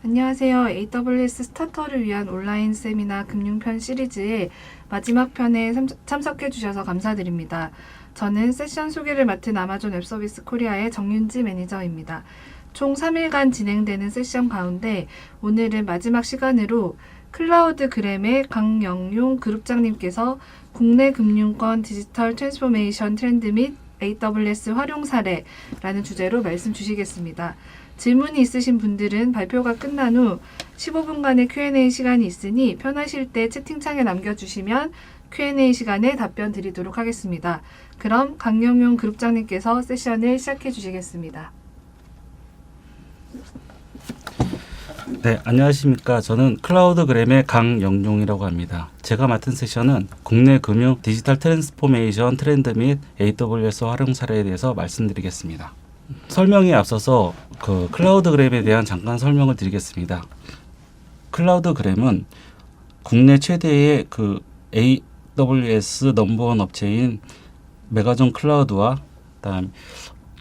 안녕하세요. AWS 스타터를 위한 온라인 세미나 금융편 시리즈의 마지막 편에 참석해 주셔서 감사드립니다. 저는 세션 소개를 맡은 아마존 웹서비스 코리아의 정윤지 매니저입니다. 총 3일간 진행되는 세션 가운데 오늘은 마지막 시간으로 클라우드그램의 강영용 그룹장님께서 국내 금융권 디지털 트랜스포메이션 트렌드 및 AWS 활용 사례라는 주제로 말씀 주시겠습니다. 질문이 있으신 분들은 발표가 끝난 후 15분간의 Q&A 시간이 있으니 편하실 때 채팅창에 남겨주시면 Q&A 시간에 답변 드리도록 하겠습니다. 그럼 강영용 그룹장님께서 세션을 시작해 주시겠습니다. 네, 안녕하십니까. 저는 클라우드그램의 강영용이라고 합니다. 제가 맡은 세션은 국내 금융 디지털 트랜스포메이션 트렌드 및 AWS 활용 사례에 대해서 말씀드리겠습니다. 설명에 앞서서 클라우드그램에 대한 잠깐 설명을 드리겠습니다. 클라우드그램은 국내 최대의 AWS 넘버원 업체인 메가존 클라우드와 그다음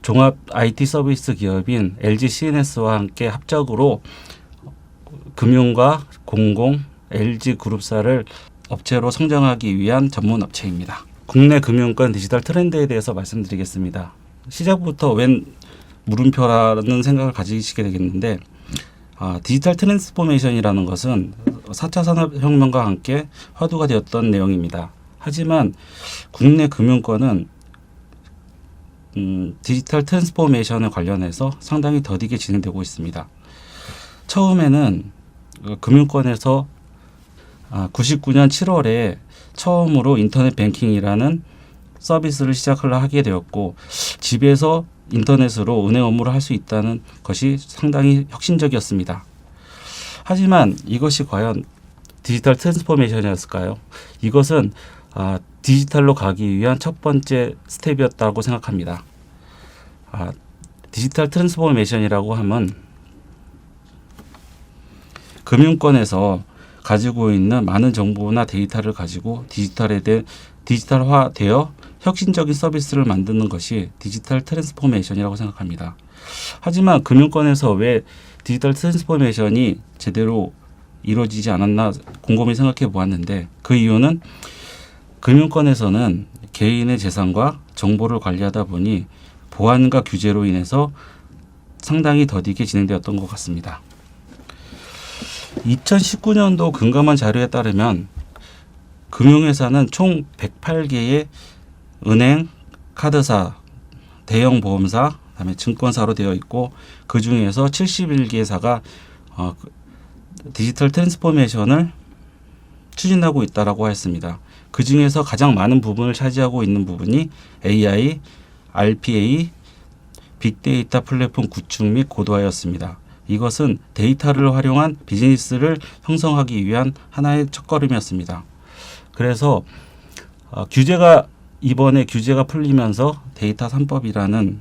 종합 IT 서비스 기업인 LG CNS와 함께 합작으로 금융과 공공 LG 그룹사를 업체로 성장하기 위한 전문 업체입니다. 국내 금융권 디지털 트렌드에 대해서 말씀드리겠습니다. 시작부터 웬 물음표라는 생각을 가지시게 되겠는데 디지털 트랜스포메이션이라는 것은 4차 산업혁명과 함께 화두가 되었던 내용입니다. 하지만 국내 금융권은 디지털 트랜스포메이션에 관련해서 상당히 더디게 진행되고 있습니다. 처음에는 금융권에서 99년 7월에 처음으로 인터넷 뱅킹이라는 서비스를 시작을 하게 되었고 집에서 인터넷으로 은행 업무를 할 수 있다는 것이 상당히 혁신적이었습니다. 하지만 이것이 과연 디지털 트랜스포메이션이었을까요? 이것은 디지털로 가기 위한 첫 번째 스텝이었다고 생각합니다. 디지털 트랜스포메이션이라고 하면 금융권에서 가지고 있는 많은 정보나 데이터를 가지고 디지털화되어 혁신적인 서비스를 만드는 것이 디지털 트랜스포메이션이라고 생각합니다. 하지만 금융권에서 왜 디지털 트랜스포메이션이 제대로 이루어지지 않았나 곰곰이 생각해 보았는데 그 이유는 금융권에서는 개인의 재산과 정보를 관리하다 보니 보안과 규제로 인해서 상당히 더디게 진행되었던 것 같습니다. 2019년도 금감원 자료에 따르면 금융회사는 총 108개의 은행, 카드사, 대형 보험사, 그다음에 증권사로 되어 있고 그 중에서 71개사가 디지털 트랜스포메이션을 추진하고 있다라고 했습니다. 그 중에서 가장 많은 부분을 차지하고 있는 부분이 AI, RPA, 빅데이터 플랫폼 구축 및 고도화였습니다. 이것은 데이터를 활용한 비즈니스를 형성하기 위한 하나의 첫걸음이었습니다. 그래서 이번에 규제가 풀리면서 데이터 3법이라는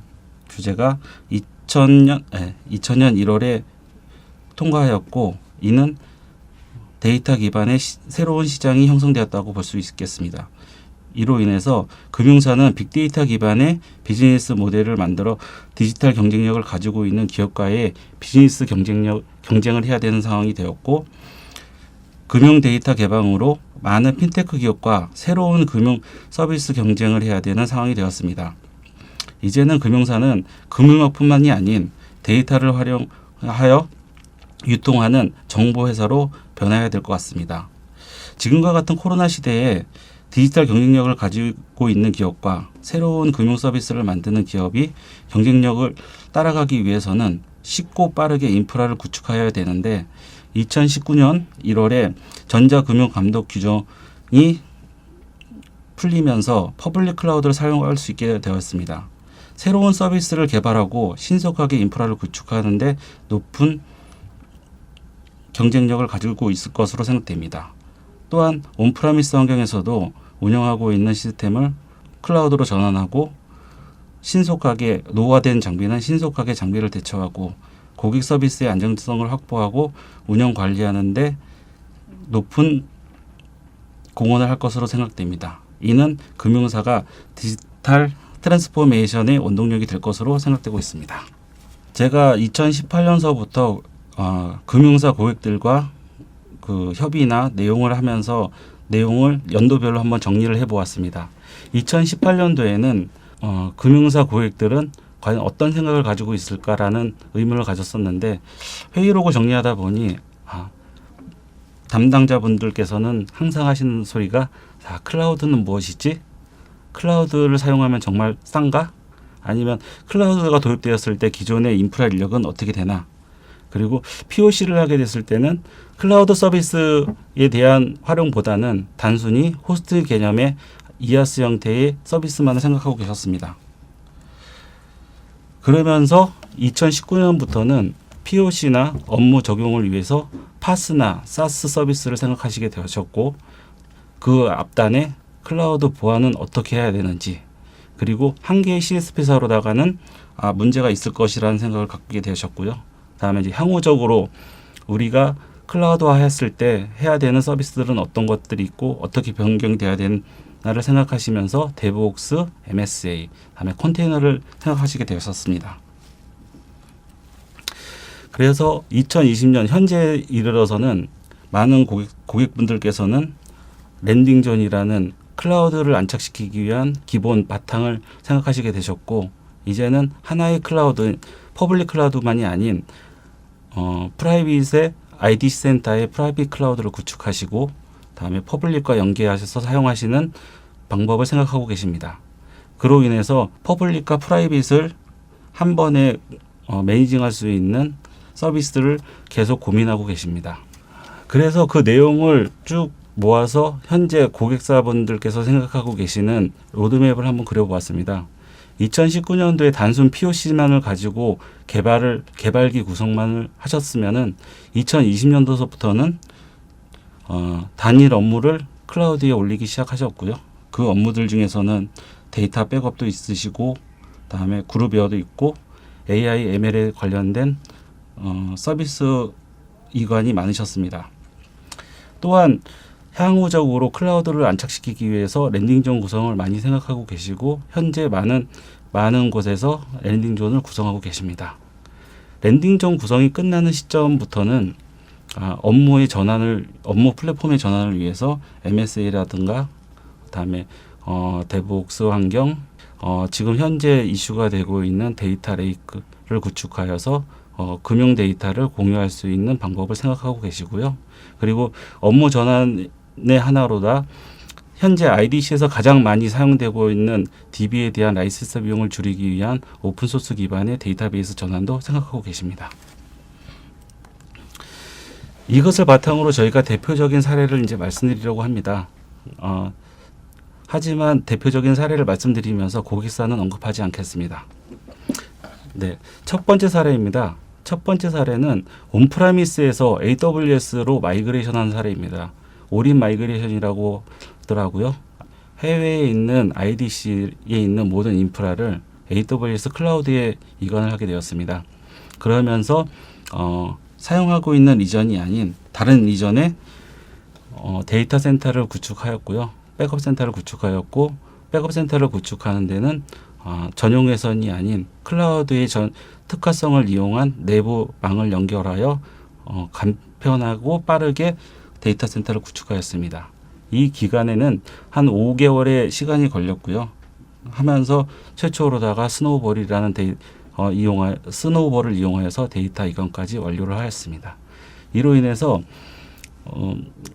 규제가 2000년 1월에 통과하였고 이는 데이터 기반의 새로운 시장이 형성되었다고 볼 수 있겠습니다. 이로 인해서 금융사는 빅데이터 기반의 비즈니스 모델을 만들어 디지털 경쟁력을 가지고 있는 기업과의 비즈니스 경쟁을 해야 되는 상황이 되었고 금융 데이터 개방으로 많은 핀테크 기업과 새로운 금융 서비스 경쟁을 해야 되는 상황이 되었습니다. 이제는 금융사는 금융업뿐만이 아닌 데이터를 활용하여 유통하는 정보회사로 변화해야 될 것 같습니다. 지금과 같은 코로나 시대에 디지털 경쟁력을 가지고 있는 기업과 새로운 금융 서비스를 만드는 기업이 경쟁력을 따라가기 위해서는 쉽고 빠르게 인프라를 구축해야 되는데 2019년 1월에 전자금융감독 규정이 풀리면서 퍼블릭 클라우드를 사용할 수 있게 되었습니다. 새로운 서비스를 개발하고 신속하게 인프라를 구축하는데 높은 경쟁력을 가지고 있을 것으로 생각됩니다. 또한 온프라미스 환경에서도 운영하고 있는 시스템을 클라우드로 전환하고 신속하게 노후화된 장비는 신속하게 장비를 대처하고 고객 서비스의 안정성을 확보하고 운영 관리하는 데 높은 공헌을 할 것으로 생각됩니다. 이는 금융사가 디지털 트랜스포메이션의 원동력이 될 것으로 생각되고 있습니다. 제가 2018년서부터 금융사 고객들과 그 협의나 내용을 하면서 내용을 연도별로 한번 정리를 해보았습니다. 2018년도에는 금융사 고객들은 과연 어떤 생각을 가지고 있을까라는 의문을 가졌었는데 회의록을 정리하다 보니 담당자분들께서는 항상 하시는 소리가 클라우드는 무엇이지? 클라우드를 사용하면 정말 싼가? 아니면 클라우드가 도입되었을 때 기존의 인프라 인력은 어떻게 되나? 그리고 POC를 하게 됐을 때는 클라우드 서비스에 대한 활용보다는 단순히 호스트 개념의 이아스 형태의 서비스만을 생각하고 계셨습니다. 그러면서 2019년부터는 POC나 업무 적용을 위해서 파스나 사스 서비스를 생각하시게 되셨고 그 앞단에 클라우드 보안은 어떻게 해야 되는지 그리고 한 개의 CSP사로다가는 문제가 있을 것이라는 생각을 갖게 되셨고요. 다음에 이제 향후적으로 우리가 클라우드화 했을 때 해야 되는 서비스들은 어떤 것들이 있고 어떻게 변경돼야 되나를 생각하시면서 데브옥스, MSA, 다음에 컨테이너를 생각하시게 되셨습니다. 그래서 2020년 현재 이르러서는 많은 고객분들께서는 랜딩존이라는 클라우드를 안착시키기 위한 기본 바탕을 생각하시게 되셨고 이제는 하나의 클라우드, 퍼블릭 클라우드만이 아닌 프라이빗의 IDC 센터의 프라이빗 클라우드를 구축하시고 다음에 퍼블릭과 연계하셔서 사용하시는 방법을 생각하고 계십니다. 그로 인해서 퍼블릭과 프라이빗을 한 번에 매니징할 수 있는 서비스를 계속 고민하고 계십니다. 그래서 그 내용을 쭉 모아서 현재 고객사분들께서 생각하고 계시는 로드맵을 한번 그려보았습니다. 2019년도에 단순 POC만을 가지고 개발기 구성만을 하셨으면은 2020년도서부터는 단일 업무를 클라우드에 올리기 시작하셨고요. 그 업무들 중에서는 데이터 백업도 있으시고 다음에 그룹웨어도 있고 AI, ML에 관련된 서비스 이관이 많으셨습니다. 또한 향후적으로 클라우드를 안착시키기 위해서 랜딩존 구성을 많이 생각하고 계시고 현재 많은 곳에서 랜딩존을 구성하고 계십니다. 랜딩존 구성이 끝나는 시점부터는 업무 플랫폼의 전환을 위해서 MSA라든가 그다음에 데브옥스 환경, 지금 현재 이슈가 되고 있는 데이터 레이크를 구축하여서 금융 데이터를 공유할 수 있는 방법을 생각하고 계시고요. 그리고 업무 전환의 하나로다 현재 IDC에서 가장 많이 사용되고 있는 DB에 대한 라이센스 비용을 줄이기 위한 오픈소스 기반의 데이터베이스 전환도 생각하고 계십니다. 이것을 바탕으로 저희가 대표적인 사례를 이제 말씀드리려고 합니다. 하지만 대표적인 사례를 말씀드리면서 고객사는 언급하지 않겠습니다. 네, 첫 번째 사례입니다. 첫 번째 사례는 온프라미스에서 AWS로 마이그레이션한 사례입니다. 올인 마이그레이션이라고 하더라고요. 해외에 있는 IDC에 있는 모든 인프라를 AWS 클라우드에 이관을 하게 되었습니다. 그러면서 사용하고 있는 리전이 아닌 다른 리전에 데이터 센터를 구축하였고요. 백업 센터를 구축하였고 백업 센터를 구축하는 데는 전용 회선이 아닌 클라우드의 특화성을 이용한 내부 망을 연결하여 간편하고 빠르게 데이터 센터를 구축하였습니다. 이 기간에는 한 5개월의 시간이 걸렸고요. 하면서 최초로다가 스노우볼을 이용하여서 데이터 이관까지 완료를 하였습니다. 이로 인해서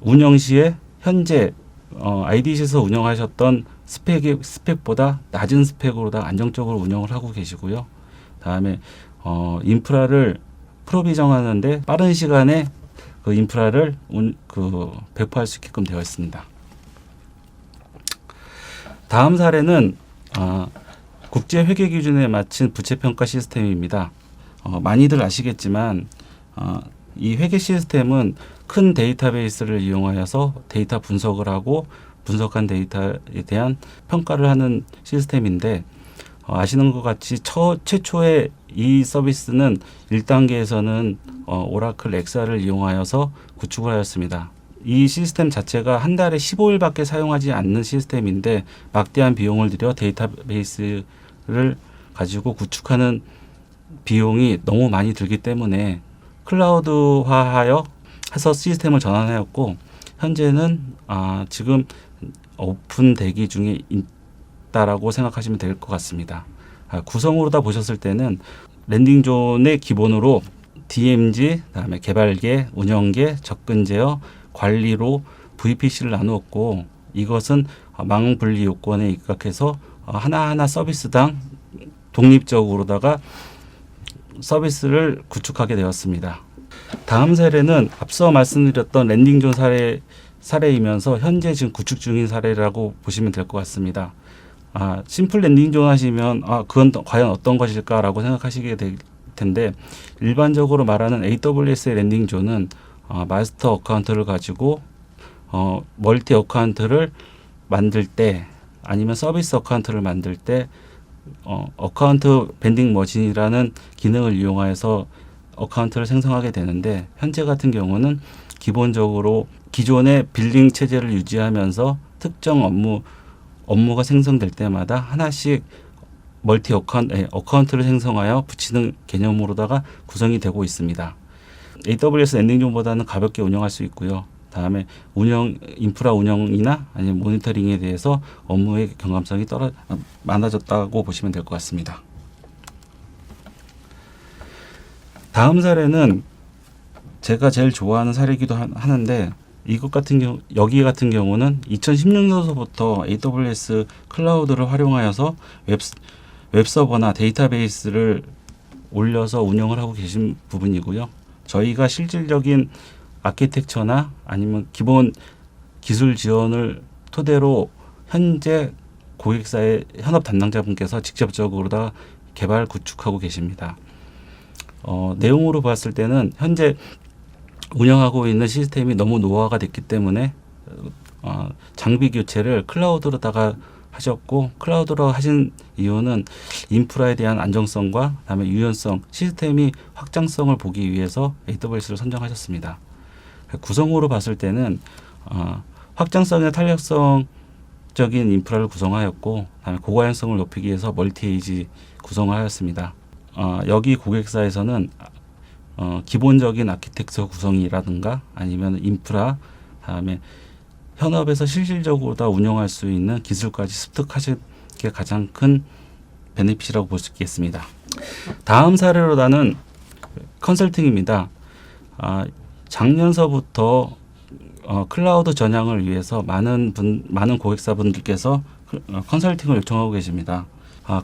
운영 시에 현재 IDC에서 운영하셨던 스펙보다 낮은 스펙으로다 안정적으로 운영을 하고 계시고요. 다음에 인프라를 프로비정하는데 빠른 시간에 그 인프라를 배포할 수 있게끔 되어 있습니다. 다음 사례는 국제 회계 기준에 맞춘 부채 평가 시스템입니다. 많이들 아시겠지만 이 회계 시스템은 큰 데이터베이스를 이용하여서 데이터 분석을 하고 분석한 데이터에 대한 평가를 하는 시스템인데 아시는 것 같이 최초의 이 서비스는 1단계에서는 오라클 엑셀을 이용하여서 구축을 하였습니다. 이 시스템 자체가 한 달에 15일밖에 사용하지 않는 시스템인데 막대한 비용을 들여 데이터베이스를 가지고 구축하는 비용이 너무 많이 들기 때문에 클라우드화하여 해서 시스템을 전환하였고 현재는 지금 오픈 대기 중에 있다라고 생각하시면 될 것 같습니다. 구성으로 다 보셨을 때는 랜딩존의 기본으로 DMZ, 그다음에 개발계, 운영계, 접근 제어, 관리로 VPC를 나누었고 이것은 망 분리 요건에 입각해서 하나하나 서비스당 독립적으로다가 서비스를 구축하게 되었습니다. 다음 사례는 앞서 말씀드렸던 랜딩존 사례이면서 현재 지금 구축 중인 사례라고 보시면 될 것 같습니다. 심플 랜딩존 하시면 그건 과연 어떤 것일까라고 생각하시게 될 텐데 일반적으로 말하는 AWS의 랜딩존은 마스터 어카운트를 가지고 멀티 어카운트를 만들 때 아니면 서비스 어카운트를 만들 때 어카운트 밴딩 머신이라는 기능을 이용하여서 어카운트를 생성하게 되는데 현재 같은 경우는 기본적으로 기존의 빌링 체제를 유지하면서 특정 업무가 생성될 때마다 하나씩 멀티 어카운트를 생성하여 붙이는 개념으로다가 구성이 되고 있습니다. AWS 랜딩존보다는 가볍게 운영할 수 있고요. 다음에 인프라 운영이나 아니면 모니터링에 대해서 업무의 경감성이 많아졌다고 보시면 될 것 같습니다. 다음 사례는 제가 제일 좋아하는 사례이기도 하는데 여기 같은 경우는 2016년도부터 AWS 클라우드를 활용하여서 웹서버나 데이터베이스를 올려서 운영을 하고 계신 부분이고요. 저희가 실질적인 아키텍처나 아니면 기본 기술 지원을 토대로 현재 고객사의 현업 담당자분께서 직접적으로 다 개발 구축하고 계십니다. 내용으로 봤을 때는 현재 운영하고 있는 시스템이 너무 노화가 됐기 때문에 장비 교체를 클라우드로다가 하셨고 클라우드로 하신 이유는 인프라에 대한 안정성과 그다음에 유연성, 시스템이 확장성을 보기 위해서 AWS를 선정하셨습니다. 구성으로 봤을 때는 확장성이나 탄력성적인 인프라를 구성하였고 그다음에 고가연성을 높이기 위해서 멀티에이지 구성을 하였습니다. 여기 고객사에서는 기본적인 아키텍처 구성이라든가 아니면 인프라 다음에 현업에서 실질적으로 다 운영할 수 있는 기술까지 습득하실 게 가장 큰 베네핏이라고 볼 수 있겠습니다. 다음 사례로 나는 컨설팅입니다. 작년서부터 클라우드 전향을 위해서 많은 고객사분들께서 컨설팅을 요청하고 계십니다.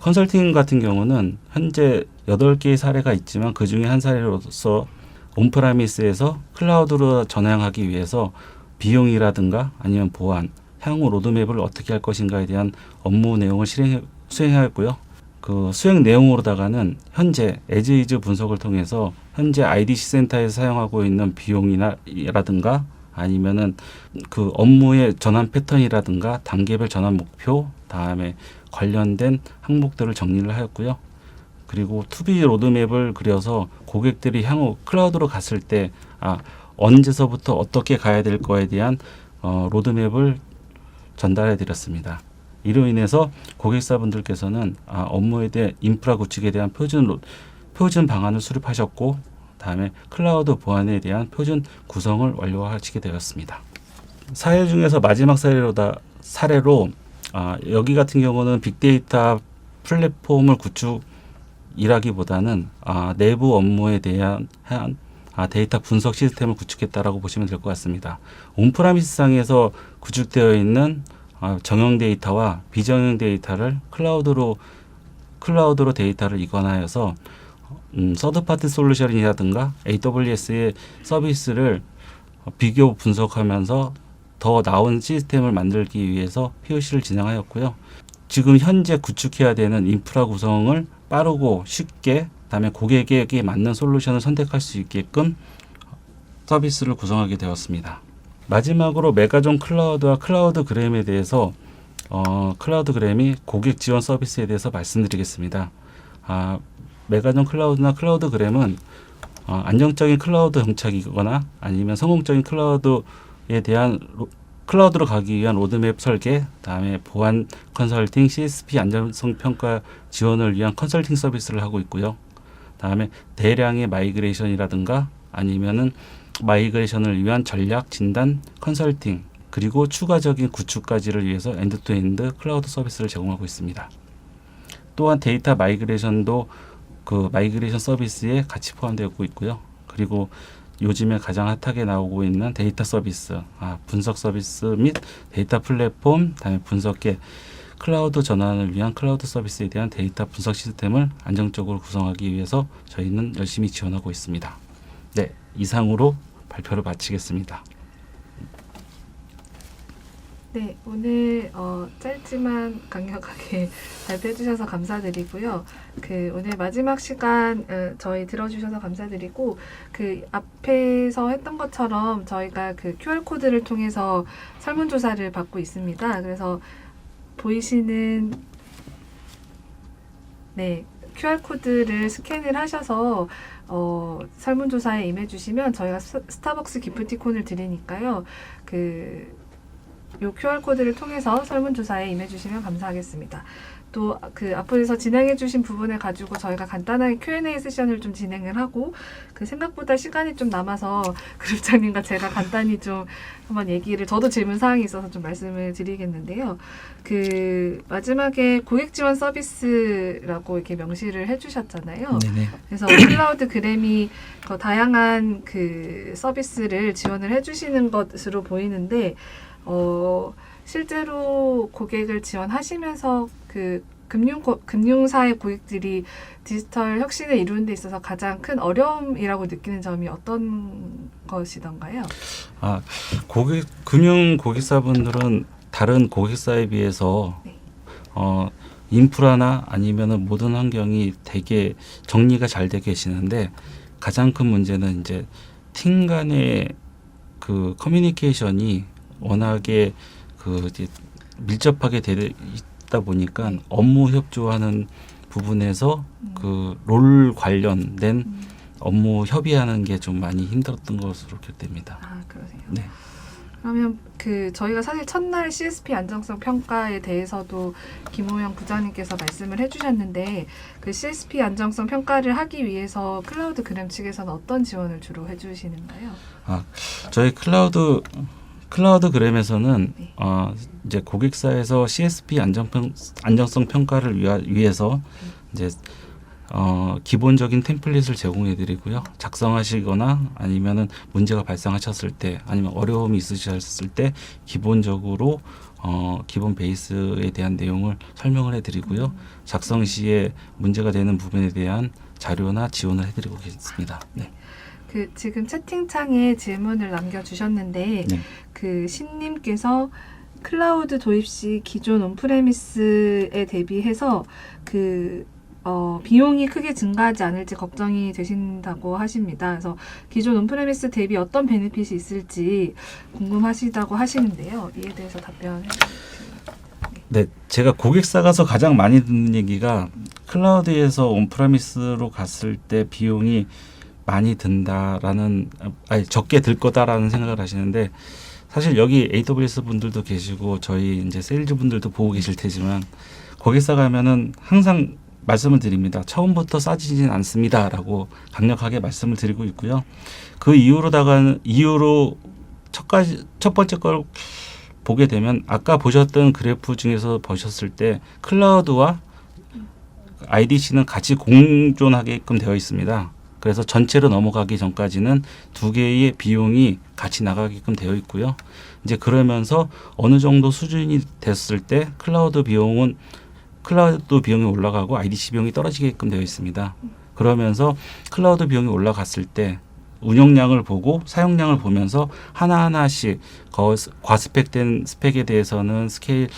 컨설팅 같은 경우는 현재 8개의 사례가 있지만 그 중에 한 사례로서 온프라미스에서 클라우드로 전향하기 위해서 비용이라든가 아니면 보안, 향후 로드맵을 어떻게 할 것인가에 대한 업무 내용을 수행하였고요. 그 수행 내용으로다가는 현재 에즈이즈 분석을 통해서 현재 IDC 센터에서 사용하고 있는 비용이라든가 아니면은 그 업무의 전환 패턴이라든가 단계별 전환 목표, 다음에 관련된 항목들을 정리를 하였고요. 그리고 투비 로드맵을 그려서 고객들이 향후 클라우드로 갔을 때 언제서부터 어떻게 가야 될 거에 대한 로드맵을 전달해 드렸습니다. 이로 인해서 고객사분들께서는 업무에 대한 인프라 구축에 대한 표준 방안을 수립하셨고 다음에 클라우드 보안에 대한 표준 구성을 완료하시게 되었습니다. 사례 중에서 마지막 사례로 여기 같은 경우는 빅데이터 플랫폼을 구축이라기보다는 내부 업무에 대한 데이터 분석 시스템을 구축했다라고 보시면 될 것 같습니다. 온프라미스상에서 구축되어 있는 정형 데이터와 비정형 데이터를 클라우드로 데이터를 이관하여서 서드파티 솔루션이라든가 AWS의 서비스를 비교 분석하면서 더 나은 시스템을 만들기 위해서 POC를 진행하였고요. 지금 현재 구축해야 되는 인프라 구성을 빠르고 쉽게 그다음에 고객에게 맞는 솔루션을 선택할 수 있게끔 서비스를 구성하게 되었습니다. 마지막으로 메가존 클라우드와 클라우드그램에 대해서 클라우드그램이 고객 지원 서비스에 대해서 말씀드리겠습니다. 메가존 클라우드나 클라우드그램은 안정적인 클라우드 정착이거나 아니면 성공적인 클라우드에 대한 클라우드로 가기 위한 로드맵 설계, 다음에 보안 컨설팅, CSP 안전성 평가 지원을 위한 컨설팅 서비스를 하고 있고요. 다음에 대량의 마이그레이션이라든가 아니면은 마이그레이션을 위한 전략 진단 컨설팅 그리고 추가적인 구축까지를 위해서 엔드투엔드 클라우드 서비스를 제공하고 있습니다. 또한 데이터 마이그레이션도 그 마이그레이션 서비스에 같이 포함되고 있고요. 그리고 요즘에 가장 핫하게 나오고 있는 데이터 서비스, 분석 서비스 및 데이터 플랫폼, 다음에 분석계, 클라우드 전환을 위한 클라우드 서비스에 대한 데이터 분석 시스템을 안정적으로 구성하기 위해서 저희는 열심히 지원하고 있습니다. 네, 이상으로 발표를 마치겠습니다. 네, 오늘 짧지만 강력하게 발표해 주셔서 감사드리고요. 오늘 마지막 시간 저희 들어주셔서 감사드리고 앞에서 했던 것처럼 저희가 QR코드를 통해서 설문조사를 받고 있습니다. 그래서 보이시는 QR코드를 스캔을 하셔서 설문조사에 임해주시면 저희가 스타벅스 기프티콘을 드리니까요. 요 QR코드를 통해서 설문조사에 임해주시면 감사하겠습니다. 또 앞에서 진행해주신 부분을 가지고 저희가 간단하게 Q&A 세션을 좀 진행을 하고 생각보다 시간이 좀 남아서 그룹장님과 제가 간단히 좀 한번 저도 질문 사항이 있어서 좀 말씀을 드리겠는데요. 마지막에 고객 지원 서비스라고 이렇게 명시를 해주셨잖아요. 네네. 그래서 클라우드 그램이 다양한 서비스를 지원을 해주시는 것으로 보이는데 실제로 고객을 지원하시면서 금융사의 고객들이 디지털 혁신을 이루는 데 있어서 가장 큰 어려움이라고 느끼는 점이 어떤 것이던가요? 금융 고객사분들은 다른 고객사에 비해서 네. 인프라나 아니면은 모든 환경이 되게 정리가 잘 돼 계시는데 가장 큰 문제는 이제 팀 간의 커뮤니케이션이 워낙에 이제 밀접하게 되다 보니까 업무 협조하는 부분에서 롤 관련된 업무 협의하는 게 좀 많이 힘들었던 것으로 기억됩니다. 그러세요? 네. 그러면 저희가 사실 첫날 CSP 안정성 평가에 대해서도 김호영 부장님께서 말씀을 해주셨는데 CSP 안정성 평가를 하기 위해서 클라우드 그램 측에서는 어떤 지원을 주로 해주시는가요? 저희 클라우드 그램에서는 이제 고객사에서 CSP 안정성 평가를 위해서 이제 기본적인 템플릿을 제공해드리고요. 작성하시거나 아니면은 문제가 발생하셨을 때 아니면 어려움이 있으셨을 때 기본적으로 기본 베이스에 대한 내용을 설명을 해드리고요. 작성 시에 문제가 되는 부분에 대한 자료나 지원을 해드리고 있습니다. 네. 지금 채팅창에 질문을 남겨주셨는데 신님께서 클라우드 도입 시 기존 온프레미스에 대비해서 비용이 크게 증가하지 않을지 걱정이 되신다고 하십니다. 그래서 기존 온프레미스 대비 어떤 베네핏이 있을지 궁금하시다고 하시는데요. 이에 대해서 답변해 주시죠. 네, 제가 고객사 가서 가장 많이 듣는 얘기가 클라우드에서 온프레미스로 갔을 때 비용이 많이 든다라는, 적게 들 거다라는 생각을 하시는데 사실 여기 AWS 분들도 계시고 저희 이제 세일즈 분들도 보고 계실 테지만 고객사 가면은 항상 말씀을 드립니다. 처음부터 싸지진 않습니다라고 강력하게 말씀을 드리고 있고요. 그 이후로 첫 번째 걸 보게 되면 아까 보셨던 그래프 중에서 보셨을 때 클라우드와 IDC는 같이 공존하게끔 되어 있습니다. 그래서 전체로 넘어가기 전까지는 두 개의 비용이 같이 나가게끔 되어 있고요. 이제 그러면서 어느 정도 수준이 됐을 때 클라우드 비용이 올라가고 IDC 비용이 떨어지게끔 되어 있습니다. 그러면서 클라우드 비용이 올라갔을 때 운영량을 보고 사용량을 보면서 하나하나씩 과스펙된 스펙에 대해서는 스케일을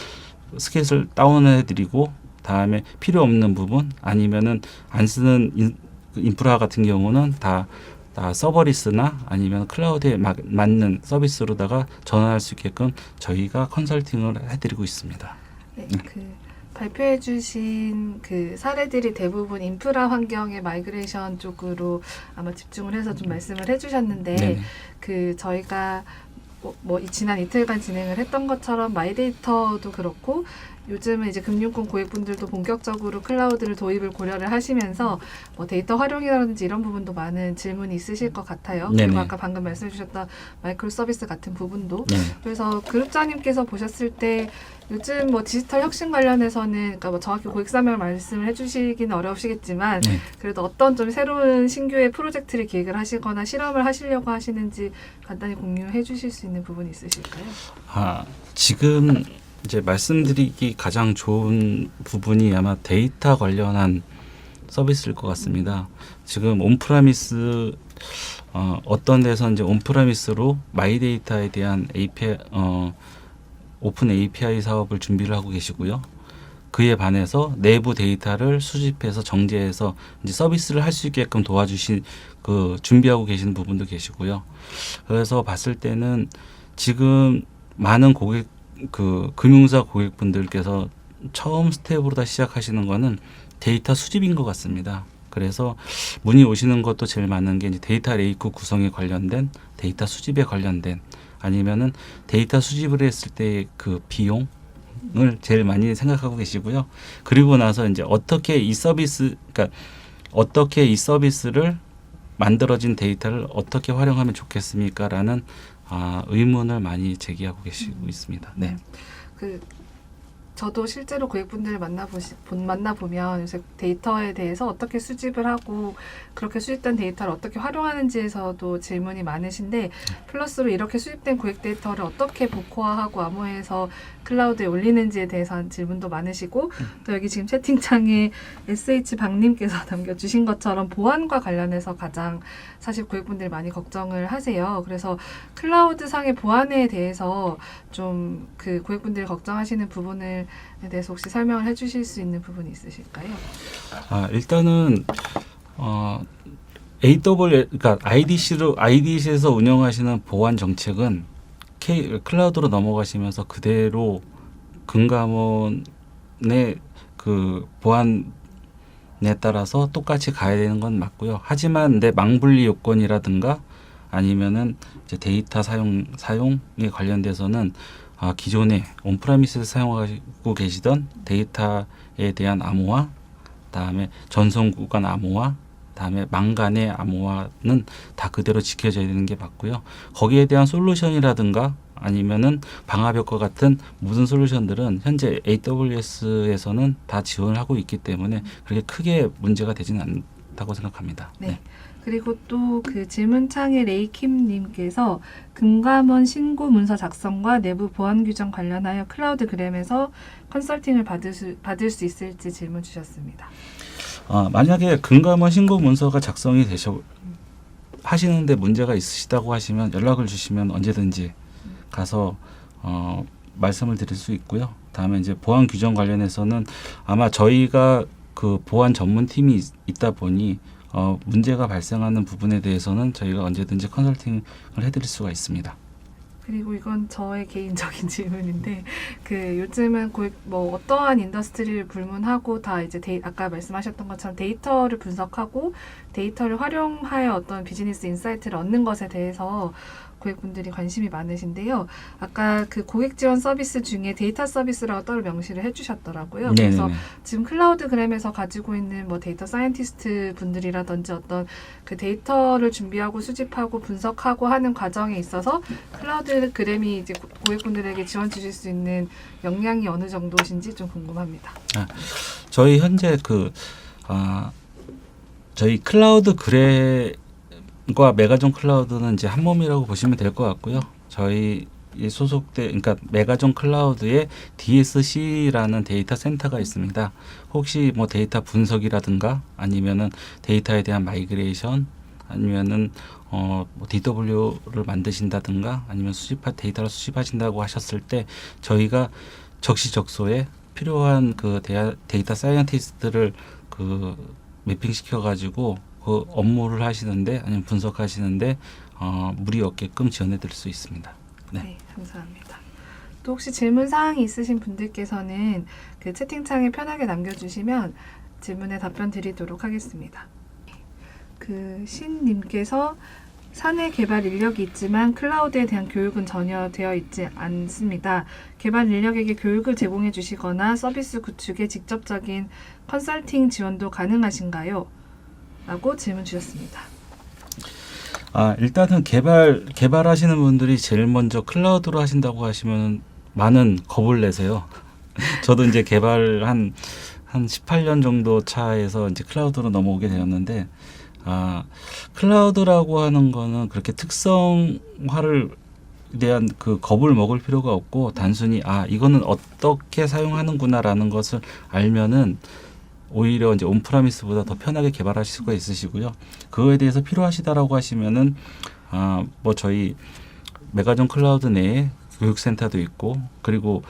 다운해드리고 다음에 필요 없는 부분 아니면은 안 쓰는 인프라 같은 경우는 다 서버리스나 아니면 클라우드에 맞는 서비스로다가 전환할 수 있게끔 저희가 컨설팅을 해드리고 있습니다. 네, 발표해 주신 사례들이 대부분 인프라 환경의 마이그레이션 쪽으로 아마 집중을 해서 좀 말씀을 해주셨는데 저희가 지난 이틀간 진행을 했던 것처럼 마이데이터도 그렇고 요즘은 이제 금융권 고객분들도 본격적으로 클라우드를 도입을 고려를 하시면서 뭐 데이터 활용이라든지 이런 부분도 많은 질문이 있으실 것 같아요. 네네. 그리고 아까 방금 말씀해 주셨던 마이크로 서비스 같은 부분도. 네. 그래서 그룹장님께서 보셨을 때 요즘 뭐 디지털 혁신 관련해서는 그러니까 뭐 정확히 고객 설명을 말씀을 해주시기는 어려우시겠지만 네. 그래도 어떤 좀 새로운 신규의 프로젝트를 기획을 하시거나 실험을 하시려고 하시는지 간단히 공유해 주실 수 있는 부분이 있으실까요? 지금 이제 말씀드리기 가장 좋은 부분이 아마 데이터 관련한 서비스일 것 같습니다. 지금 온프라미스 어떤 데서 이제 온프라미스로 마이데이터에 대한 API 오픈 API 사업을 준비를 하고 계시고요. 그에 반해서 내부 데이터를 수집해서 정제해서 이제 서비스를 할 수 있게끔 도와주신 준비하고 계시는 부분도 계시고요. 그래서 봤을 때는 지금 많은 금융사 고객분들께서 처음 스텝으로 다 시작하시는 거는 데이터 수집인 것 같습니다. 그래서 문의 오시는 것도 제일 많은 게 이제 데이터 레이크 구성에 관련된 데이터 수집에 관련된 아니면은 데이터 수집을 했을 때 그 비용을 제일 많이 생각하고 계시고요. 그리고 나서 이제 어떻게 이 서비스를 만들어진 데이터를 어떻게 활용하면 좋겠습니까라는 의문을 많이 제기하고 계시고 있습니다. 네. 저도 실제로 고객분들을 만나보면 요새 데이터에 대해서 어떻게 수집을 하고 그렇게 수집된 데이터를 어떻게 활용하는지에서도 질문이 많으신데 플러스로 이렇게 수집된 고객 데이터를 어떻게 복호화하고 암호화해서 클라우드에 올리는지에 대해서 질문도 많으시고 또 여기 지금 채팅창에 SH박님께서 남겨주신 것처럼 보안과 관련해서 가장 사실 고객분들이 많이 걱정을 하세요. 그래서 클라우드 상의 보안에 대해서 좀 그 고객분들이 걱정하시는 부분에 대해서 혹시 설명을 해주실 수 있는 부분이 있으실까요? 일단은 그러니까 IDC에서 운영하시는 보안 정책은 클라우드로 넘어가시면서 그대로 금감원의 그 보안에 따라서 똑같이 가야 되는 건 맞고요. 하지만 내 망분리 요건이라든가 아니면은 이제 데이터 사용에 관련돼서는 기존에 온프라미스에서 사용하고 계시던 데이터에 대한 암호화, 다음에 전송 구간 암호화, 다음에 망간의 암호화는 다 그대로 지켜져야 되는 게 맞고요. 거기에 대한 솔루션이라든가 아니면은 방화벽과 같은 모든 솔루션들은 현재 AWS에서는 다 지원을 하고 있기 때문에 그렇게 크게 문제가 되지는 않다고 생각합니다. 네. 그리고 또 그 질문창에 레이킴님께서 금감원 신고 문서 작성과 내부 보안 규정 관련하여 클라우드그램에서 컨설팅을 받을 수 있을지 질문 주셨습니다. 만약에 금감원 신고 문서가 작성이 하시는데 문제가 있으시다고 하시면 연락을 주시면 언제든지 가서 말씀을 드릴 수 있고요. 다음에 이제 보안 규정 관련해서는 아마 저희가 그 보안 전문팀이 있다 보니 문제가 발생하는 부분에 대해서는 저희가 언제든지 컨설팅을 해드릴 수가 있습니다. 그리고 이건 저의 개인적인 질문인데 요즘은 뭐 어떠한 인더스트리를 불문하고 다 이제 아까 말씀하셨던 것처럼 데이터를 분석하고 데이터를 활용하여 어떤 비즈니스 인사이트를 얻는 것에 대해서 고객분들이 관심이 많으신데요. 아까 그 고객 지원 서비스 중에 데이터 서비스라고 따로 명시를 해주셨더라고요. 네네네. 그래서 지금 클라우드그램에서 가지고 있는 뭐 데이터 사이언티스트 분들이라든지 어떤 그 데이터를 준비하고 수집하고 분석하고 하는 과정에 있어서 클라우드그램이 이제 고객분들에게 지원 주실 수 있는 역량이 어느 정도신지 좀 궁금합니다. 저희 현재 저희 클라우드그램과 메가존 클라우드는 이제 한 몸이라고 보시면 될 것 같고요. 저희 그러니까 메가존 클라우드에 DSC라는 데이터 센터가 있습니다. 혹시 뭐 데이터 분석이라든가 아니면은 데이터에 대한 마이그레이션 아니면은 뭐 DW를 만드신다든가 아니면 데이터를 수집하신다고 하셨을 때 저희가 적시적소에 필요한 그 데이터 사이언티스트를 매핑시켜 가지고 그 업무를 하시는데 아니면 분석하시는데 무리 없게끔 지원해 드릴 수 있습니다. 네, 감사합니다. 또 혹시 질문 사항이 있으신 분들께서는 그 채팅창에 편하게 남겨주시면 질문에 답변 드리도록 하겠습니다. 그 신님께서 사내 개발 인력이 있지만 클라우드에 대한 교육은 전혀 되어 있지 않습니다. 개발 인력에게 교육을 제공해 주시거나 서비스 구축에 직접적인 컨설팅 지원도 가능하신가요? 라고 질문 주셨습니다. 일단은 개발하시는 분들이 제일 먼저 클라우드로 하신다고 하시면 많은 겁을 내세요. 저도 이제 개발 한 18년 정도 차에서 이제 클라우드로 넘어오게 되었는데, 클라우드라고 하는 거는 그렇게 특성화를 대한 그 겁을 먹을 필요가 없고, 단순히 이거는 어떻게 사용하는구나라는 것을 알면은 오히려 이제 온프라미스보다 더 편하게 개발하실 수가 있으시고요. 그거에 대해서 필요하시다라고 하시면은 뭐 저희 메가존 클라우드 내에 교육센터도 있고, 그리고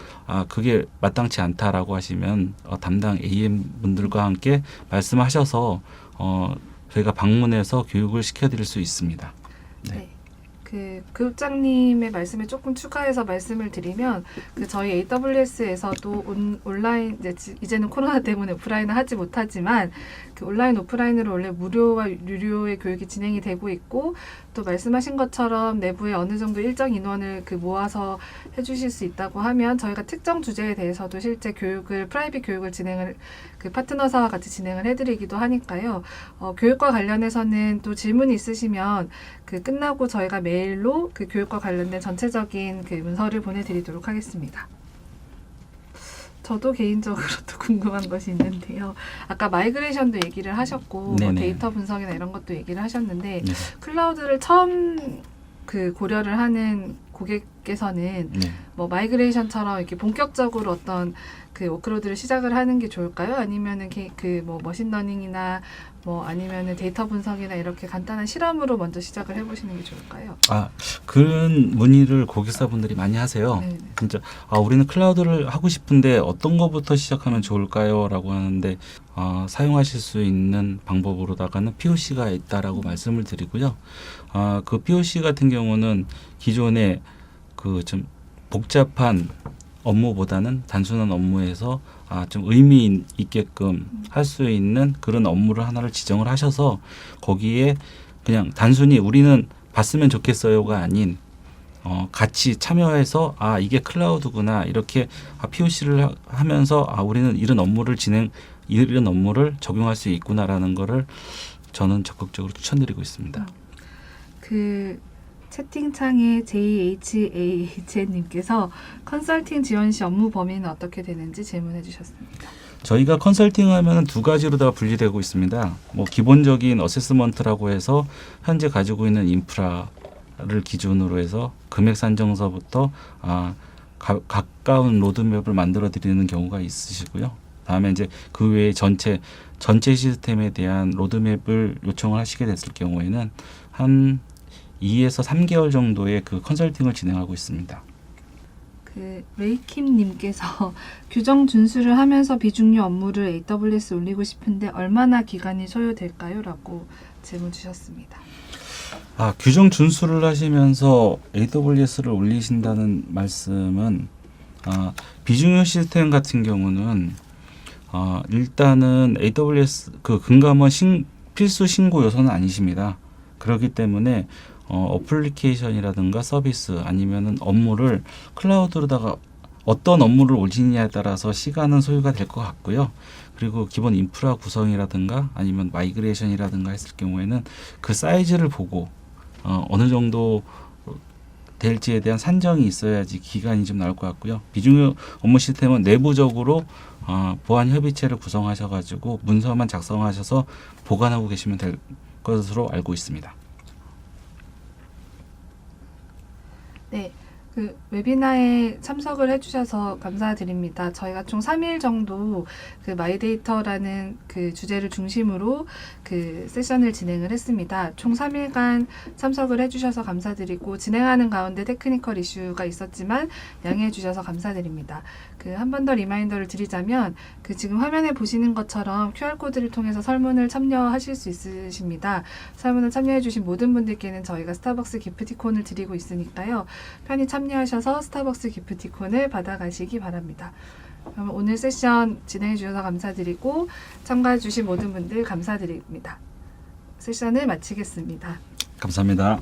그게 마땅치 않다라고 하시면 담당 AM 분들과 함께 말씀하셔서 저희가 방문해서 교육을 시켜드릴 수 있습니다. 네. 그 교육장님의 말씀에 조금 추가해서 말씀을 드리면, 저희 AWS에서도 온라인, 이제는 코로나 때문에 오프라인을 하지 못하지만 그 온라인 오프라인으로 원래 무료와 유료의 교육이 진행이 되고 있고, 또 말씀하신 것처럼 내부에 어느 정도 일정 인원을 모아서 해주실 수 있다고 하면 저희가 특정 주제에 대해서도 실제 프라이빗 교육을 진행을 파트너사와 같이 진행을 해드리기도 하니까요. 교육과 관련해서는 또 질문이 있으시면 끝나고 저희가 메일로 교육과 관련된 전체적인 문서를 보내드리도록 하겠습니다. 저도 개인적으로 또 궁금한 것이 있는데요. 아까 마이그레이션도 얘기를 하셨고, 뭐 데이터 분석이나 이런 것도 얘기를 하셨는데, 네. 클라우드를 처음 고려를 하는 고객께서는 뭐 마이그레이션처럼 이렇게 본격적으로 어떤 워크로드를 시작을 하는 게 좋을까요? 아니면은 뭐 머신러닝이나 뭐 아니면은 데이터 분석이나 이렇게 간단한 실험으로 먼저 시작을 해보시는 게 좋을까요? 그런 문의를 고객사분들이 많이 하세요. 네네. 진짜 우리는 클라우드를 하고 싶은데 어떤 것부터 시작하면 좋을까요? 라고 하는데 사용하실 수 있는 방법으로다가는 POC가 있다라고 말씀을 드리고요. 그 POC 같은 경우는 기존에 좀 복잡한 업무보다는 단순한 업무에서 좀 의미 있게끔 할 수 있는 그런 업무를 하나를 지정을 하셔서 거기에 그냥 단순히 우리는 봤으면 좋겠어요가 아닌 같이 참여해서 이게 클라우드구나 이렇게 POC를 하면서 우리는 이런 업무를 적용할 수 있구나라는 거를 저는 적극적으로 추천드리고 있습니다. 채팅창에 JHAHN님께서 컨설팅 지원 시 업무 범위는 어떻게 되는지 질문해 주셨습니다. 저희가 컨설팅하면 두 가지로 다 분리되고 있습니다. 뭐 기본적인 어세스먼트라고 해서 현재 가지고 있는 인프라를 기준으로 해서 금액 산정서부터 가까운 로드맵을 만들어 드리는 경우가 있으시고요. 다음에 이제 그 외에 전체 시스템에 대한 로드맵을 요청을 하시게 됐을 경우에는 한 2에서 3개월 정도의 컨설팅을 진행하고 있습니다. 레이킴님께서 규정 준수를 하면서 비중류 업무를 AWS 올리고 싶은데 얼마나 기간이 소요될까요? 라고 질문 주셨습니다. 규정 준수를 하시면서 AWS를 올리신다는 말씀은 비중류 시스템 같은 경우는 일단은 AWS 금감원 필수 신고 요소는 아니십니다. 그렇기 때문에 어플리케이션이라든가 서비스 아니면은 업무를 클라우드로다가 어떤 업무를 올리느냐에 따라서 시간은 소요가 될 것 같고요. 그리고 기본 인프라 구성이라든가 아니면 마이그레이션이라든가 했을 경우에는 그 사이즈를 보고 어느 정도 될지에 대한 산정이 있어야지 기간이 좀 나올 것 같고요. 비중류 업무 시스템은 내부적으로 보안 협의체를 구성하셔가지고 문서만 작성하셔서 보관하고 계시면 될 것으로 알고 있습니다. 네, 웨비나에 참석을 해주셔서 감사드립니다. 저희가 총 3일 정도 마이데이터라는 주제를 중심으로 세션을 진행을 했습니다. 총 3일간 참석을 해주셔서 감사드리고 진행하는 가운데 테크니컬 이슈가 있었지만 양해해 주셔서 감사드립니다. 한 번 더 리마인더를 드리자면 지금 화면에 보시는 것처럼 QR코드를 통해서 설문을 참여하실 수 있으십니다. 설문을 참여해 주신 모든 분들께는 저희가 스타벅스 기프티콘을 드리고 있으니까요. 편히 참여하셔서 스타벅스 기프티콘을 받아가시기 바랍니다. 그럼 오늘 세션 진행해 주셔서 감사드리고 참가해 주신 모든 분들 감사드립니다. 세션을 마치겠습니다. 감사합니다.